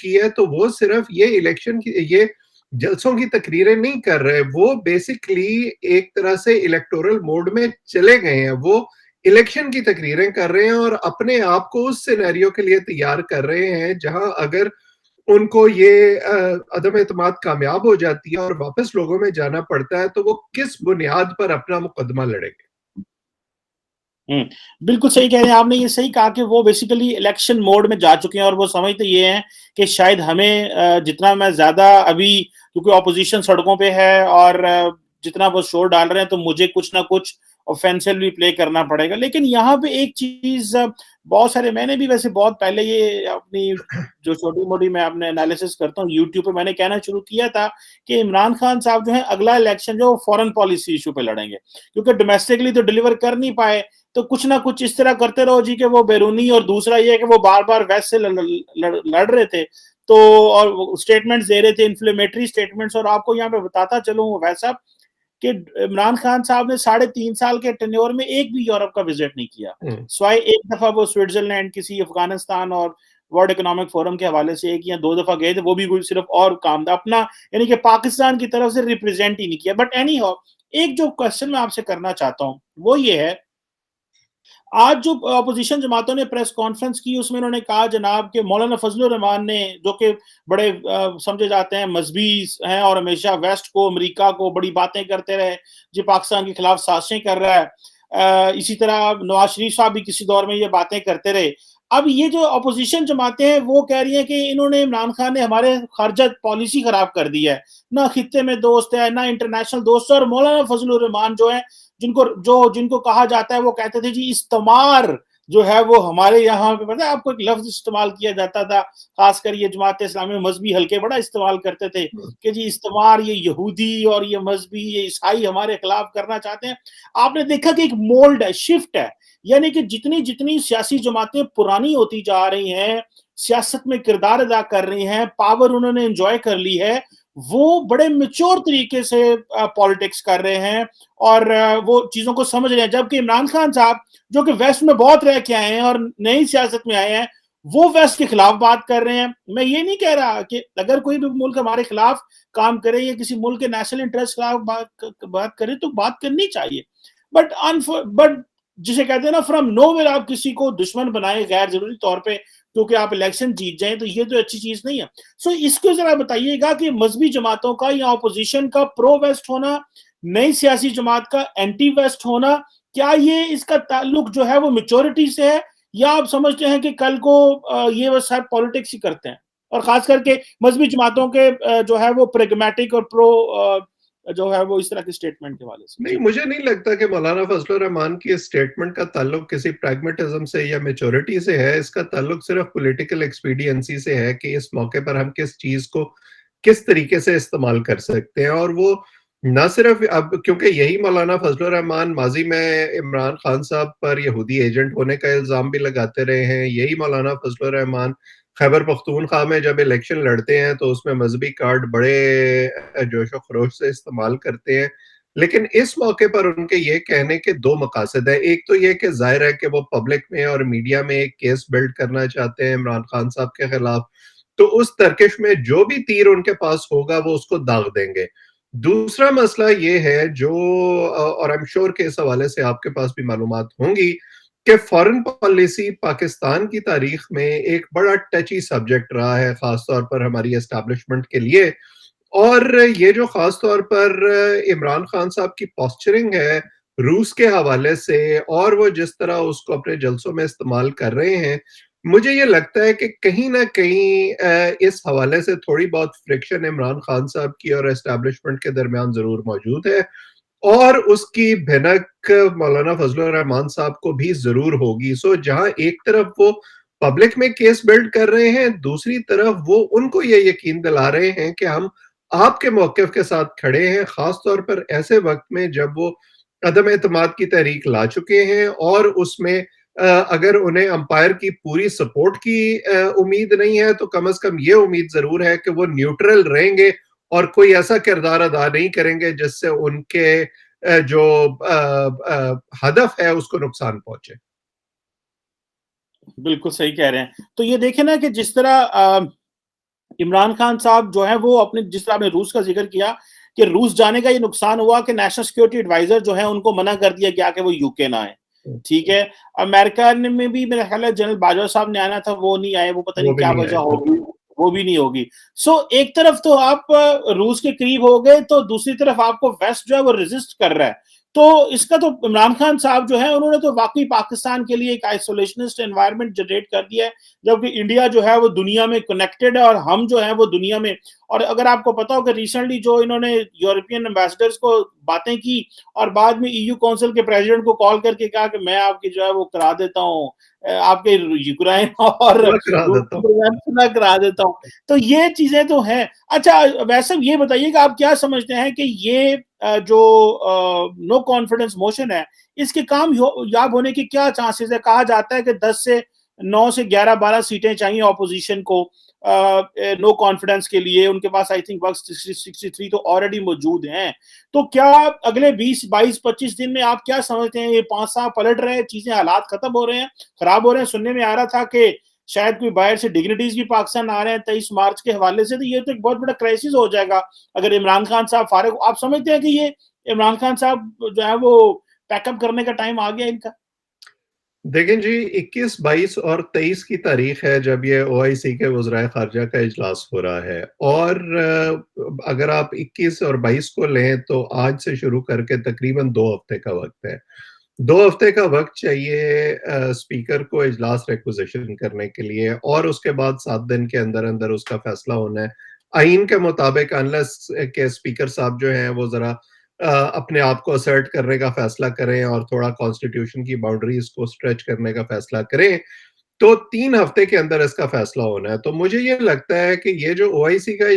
की है, तो वो सिर्फ ये इलेक्शन की, ये जलसों की तकरीरें नहीं कर रहे, वो बेसिकली एक तरह से इलेक्टोरल मोड में चले गए हैं। वो इलेक्शन की तकरीरें कर रहे हैं और अपने आप को उस सिनेरियो के लिए तैयार कर रहे हैं जहां अगर उनको ये अदम एतमाद कामयाब हो जाती है और वापस लोगों में जाना पड़ता है, तो वो किस बुनियाद पर अपना मुकदमा लड़ेंगे। बिल्कुल सही कह रहे हैं आपने, ये सही कहा कि वो बेसिकली इलेक्शन मोड में जा चुके हैं और वो समझते ये हैं कि शायद हमें जितना मैं ज्यादा अभी, क्योंकि ऑपोजिशन सड़कों पे है और जितना वो शोर डाल रहे हैं तो मुझे कुछ ना कुछ ऑफेंसिवली प्ले करना पड़ेगा। लेकिन यहाँ पे एक चीज बहुत सारे, मैंने भी वैसे बहुत पहले ये अपनी जो छोटी मोटी मैं अपने एनालिसिस करता हूँ यूट्यूब पे, मैंने कहना शुरू किया था कि इमरान खान साहब जो है अगला इलेक्शन जो फॉरेन पॉलिसी इशू पे लड़ेंगे, क्योंकि डोमेस्टिकली तो डिलीवर कर नहीं पाए, तो कुछ ना कुछ इस तरह करते रहो जी कि वो बैरूनी, और दूसरा ये कि वो बार बार वैसे से लड़ रहे थे तो, और स्टेटमेंट्स दे रहे थे, इन्फ्लेमेटरी स्टेटमेंट्स। और आपको यहाँ पे बताता चलूं वैसा कि इमरान खान साहब ने 3.5 साल के टेन्योर में एक भी यूरोप का विजिट नहीं किया, स्वाय एक दफा वो स्विट्जरलैंड, किसी अफगानिस्तान और वर्ल्ड इकोनॉमिक फोरम के हवाले से 1 या 2 दफा गए थे, वो भी सिर्फ और काम था अपना, यानी कि पाकिस्तान की तरफ से रिप्रेजेंट ही नहीं किया। बट एनी हाउ, एक जो क्वेश्चन मैं आपसे करना चाहता हूं वो ये है, आज जो अपोजिशन जमातों ने प्रेस कॉन्फ्रेंस की उसमें उन्होंने कहा जनाब के मौलाना फजलुर रहमान ने, जो कि बड़े समझे जाते हैं मजहबी हैं और हमेशा वेस्ट को, अमेरिका को बड़ी बातें करते रहे, जो पाकिस्तान के खिलाफ साजिशें कर रहा है, इसी तरह नवाज शरीफ साहब भी किसी दौर में ये बातें करते रहे। अब ये जो अपोजिशन जमातें हैं वो कह रही हैं कि इन्होंने, इमरान खान ने हमारे खारजा पॉलिसी खराब कर दी है, ना खित्ते में दोस्त है ना इंटरनेशनल दोस्त है। और मौलाना फजलुर रहमान जो है, जिनको कहा जाता है, वो कहते थे जी इस्तेमार जो है वो हमारे यहाँ पे, पता है आपको एक लफ्ज इस्तेमाल किया जाता था, खासकर ये जमात इस्लामी मजहबी हल्के बड़ा इस्तेमाल करते थे कि जी इस्तेमार, ये यहूदी और ये मजहबी, ये ईसाई हमारे खिलाफ करना चाहते हैं। आपने देखा कि एक मोल्ड है, शिफ्ट है, यानी कि जितनी जितनी सियासी जमातें पुरानी होती जा रही हैं, सियासत में किरदार अदा कर रही हैं, पावर उन्होंने एंजॉय कर ली है, वो बड़े मेच्योर तरीके से पॉलिटिक्स कर रहे हैं और वो चीजों को समझ रहे हैं। जबकि इमरान खान साहब, जो कि वेस्ट में बहुत रह के आए हैं और नई सियासत में आए हैं, वो वेस्ट के खिलाफ बात कर रहे हैं। मैं ये नहीं कह रहा कि अगर कोई भी मुल्क हमारे खिलाफ काम करे या किसी मुल्क के नेशनल इंटरेस्ट खिलाफ बात करे तो बात करनी चाहिए, बट जिसे कहते हैं ना, फ्रॉम नोवेयर आप किसी को दुश्मन बनाए गैर जरूरी तौर पे क्योंकि आप इलेक्शन जीत जाएं, तो ये तो अच्छी चीज नहीं है। सो इसको जरा बताइएगा कि मजहबी जमातों का या ऑपोजिशन का प्रो वेस्ट होना, नई सियासी जमात का एंटी वेस्ट होना, क्या ये इसका ताल्लुक जो है वो मेच्योरिटी से है, या आप समझते हैं कि कल को ये बस सारे पॉलिटिक्स ही करते हैं, और खास करके मजहबी जमातों के जो है वो प्रेगमेटिक और प्रो जो है वो इस तरह के स्टेटमेंट के वाले से? नहीं, मुझे नहीं लगता कि मौलाना फजलुर रहमान की स्टेटमेंट का ताल्लुक किसी प्रैग्मेटिज्म से या मेच्योरिटी से है। इसका ताल्लुक सिर्फ पॉलिटिकल एक्सपीडियंसी से है कि इस मौके पर हम किस चीज को किस तरीके से इस्तेमाल कर सकते हैं। और वो ना सिर्फ अब, क्योंकि यही मौलाना फजलुर रहमान माजी में इमरान खान साहब पर यहूदी एजेंट होने का इल्जाम भी लगाते रहे हैं, यही मौलाना फजलुर रहमान खैबर पख्तूनख्वा में जब इलेक्शन लड़ते हैं तो उसमें मजहबी कार्ड बड़े जोशो खरोश से इस्तेमाल करते हैं। लेकिन इस मौके पर उनके ये कहने के दो मकासद है। एक तो ये कि जाहिर है कि वो पब्लिक में और मीडिया में एक केस बिल्ड करना चाहते हैं इमरान खान साहब के खिलाफ, तो उस तर्किश में जो भी तीर उनके पास होगा वो उसको दाग देंगे। दूसरा मसला ये है जो, और आई एम श्योर के इस हवाले से आपके पास भी मालूमात होंगी, कि फॉरेन पॉलिसी पाकिस्तान की तारीख में एक बड़ा टची सब्जेक्ट रहा है, खासतौर पर हमारी एस्टैब्लिशमेंट के लिए। और ये जो खास तौर पर इमरान खान साहब की पोस्चरिंग है रूस के हवाले से, और वो जिस तरह उसको अपने जलसों में इस्तेमाल कर रहे हैं, मुझे ये लगता है कि कहीं ना कहीं इस हवाले से थोड़ी बहुत फ्रिक्शन इमरान खान साहब की और एस्टैब्लिशमेंट के दरमियान जरूर मौजूद है, और उसकी भिनक मौलाना फजलुर रहमान साहब को भी जरूर होगी। सो जहां एक तरफ वो पब्लिक में केस बिल्ड कर रहे हैं, दूसरी तरफ वो उनको ये यकीन दिला रहे हैं कि हम आपके मौक़िफ़ के साथ खड़े हैं, खास तौर पर ऐसे वक्त में जब वो अदम एतमाद की तहरीक ला चुके हैं और उसमें अगर उन्हें अंपायर की पूरी सपोर्ट की उम्मीद नहीं है, तो कम से कम ये उम्मीद जरूर है कि वो न्यूट्रल रहेंगे और कोई ऐसा किरदार अदा नहीं करेंगे जिससे उनके जो हदफ है उसको नुकसान पहुंचे। बिल्कुल सही कह रहे हैं। तो ये देखें ना कि जिस तरह इमरान खान साहब जो है वो अपने, जिस तरह आपने रूस का जिक्र किया कि रूस जाने का ये नुकसान हुआ कि नेशनल सिक्योरिटी एडवाइजर जो है उनको मना कर दिया गया कि वो यूके ना आए। ठीक है। अमेरिका में भी मेरा ख्याल है जनरल बाजवा साहब ने आना था, वो नहीं आए, वो पता वो नहीं भी क्या नहीं वजह आए, होगी, बिल्कुल। वो भी नहीं होगी। सो एक तरफ तो आप रूस के करीब हो गए, तो दूसरी तरफ आपको वेस्ट जो है वो रेजिस्ट कर रहा है। तो इसका तो इमरान खान साहब जो है उन्होंने तो वाकई पाकिस्तान के लिए एक आइसोलेशनिस्ट एनवायरनमेंट जनरेट कर दिया है, जबकि इंडिया जो है वो दुनिया में कनेक्टेड है और हम जो है वो दुनिया में। और अगर आपको पता हो कि रिसेंटली जो इन्होंने यूरोपियन एम्बेसडर्स को बातें की और बाद में ईयू काउंसिल के प्रेसिडेंट को कॉल करके कहा कि मैं आपकी जो है वो करा देता हूँ, आपके यूक्रेन और मैं करा रूस देता की हूँ। सुलह करा देता हूँ। तो ये चीजें तो हैं। अच्छा, वैसे ये बताइएगा आप क्या समझते हैं कि ये जो नो कॉन्फिडेंस मोशन है, इसके काम याब होने के क्या चांसेस है? कहा जाता है कि 10 से 9 से 11-12 सीटें चाहिए ऑपोजिशन को नो कॉन्फिडेंस के लिए। उनके पास आई थिंक वर्क 63 तो ऑलरेडी मौजूद हैं। तो क्या अगले 20-22-25 दिन में आप क्या समझते हैं, ये 5 साल पलट रहे हैं, चीजें हालात खत्म हो रहे हैं, खराब हो रहे हैं? सुनने में आ रहा था कि शायद कोई बाहर से डिग्निटीज भी पाकिस्तान आ रहे हैं 23 मार्च के हवाले से। तो ये तो एक बहुत बड़ा क्राइसिस हो जाएगा अगर इमरान खान साहब फारिग। आप समझते हैं कि ये इमरान खान साहब जो है वो पैकअप करने का टाइम आ गया इनका? देखें जी, 21, 22 और 23 की तारीख है जब ये ओआईसी के वज़राए ख़ारिजा का इजलास हो रहा है। और अगर आप 21 और 22 को लें तो आज से शुरू करके तकरीबन 2 हफ्ते का वक्त है। 2 हफ्ते का वक्त चाहिए स्पीकर को इजलास रिक्विजिशन करने के लिए, और उसके बाद 7 दिन के अंदर अंदर उसका फैसला होना है। आइन के मुताबिक अनलेस के स्पीकर साहब जो हैं वो जरा अपने आप को असर्ट करने का फैसला करें और थोड़ा कॉन्स्टिट्यूशन की बाउंड्रीज को स्ट्रेच करने का फैसला करें, तो 3 हफ्ते के अंदर इसका फैसला होना है। तो मुझे ये लगता है कि ये जो ओआईसी का